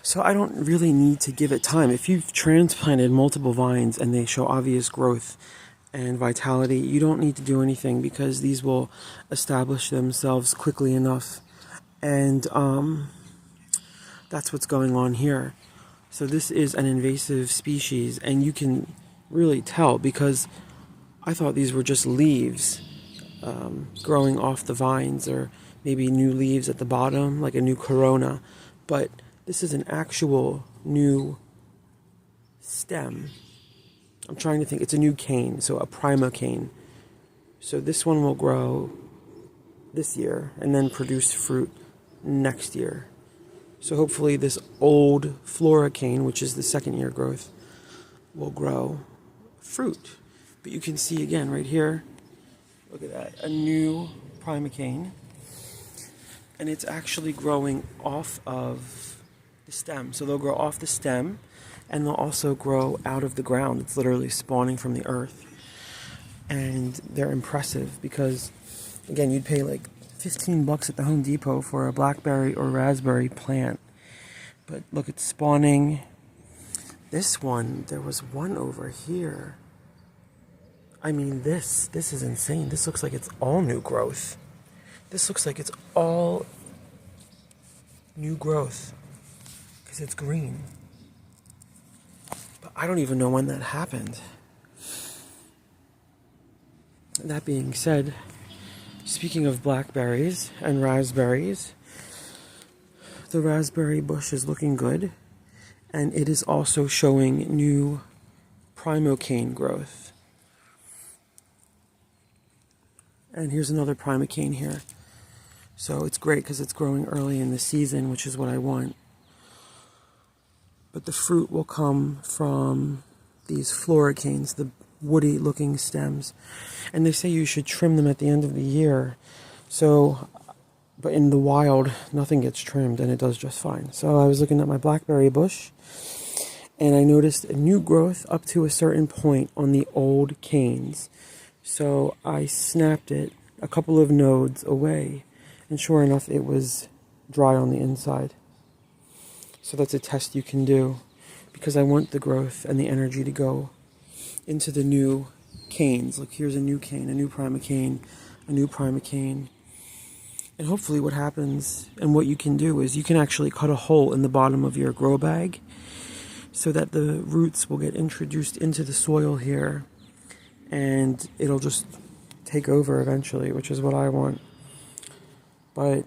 So I don't really need to give it time. If you've transplanted multiple vines and they show obvious growth and vitality, you don't need to do anything because these will establish themselves quickly enough. And that's what's going on here. So this is an invasive species, and you can really tell because I thought these were just leaves growing off the vines, or maybe new leaves at the bottom, like a new corona. But this is an actual new stem. I'm trying to think. It's a new cane, so a primocane. So this one will grow this year and then produce fruit next year. So hopefully this old floricane, which is the second year growth, will grow fruit. But you can see again right here, look at that, a new primocane. And it's actually growing off of the stem. So they'll grow off the stem, and they'll also grow out of the ground. It's literally spawning from the earth. And they're impressive because, again, you'd pay like $15 at the Home Depot for a blackberry or raspberry plant. But look, it's spawning. This one, there was one over here. I mean, this is insane. This looks like it's all new growth. This looks like it's all new growth because it's green. But I don't even know when that happened. That being said, speaking of blackberries and raspberries, the raspberry bush is looking good, and it is also showing new primocane growth. And here's another primocane here. So it's great because it's growing early in the season, which is what I want. But the fruit will come from these floricanes, the woody looking stems. And they say you should trim them at the end of the year. So, but in the wild, nothing gets trimmed, and it does just fine. So I was looking at my blackberry bush, and I noticed a new growth up to a certain point on the old canes. So I snapped it a couple of nodes away, and sure enough, it was dry on the inside. So that's a test you can do, because I want the growth and the energy to go into the new canes. Look, here's a new cane, a new primocane, a new primocane. And hopefully what happens and what you can do is you can actually cut a hole in the bottom of your grow bag so that the roots will get introduced into the soil here, and it'll just take over eventually, which is what I want. But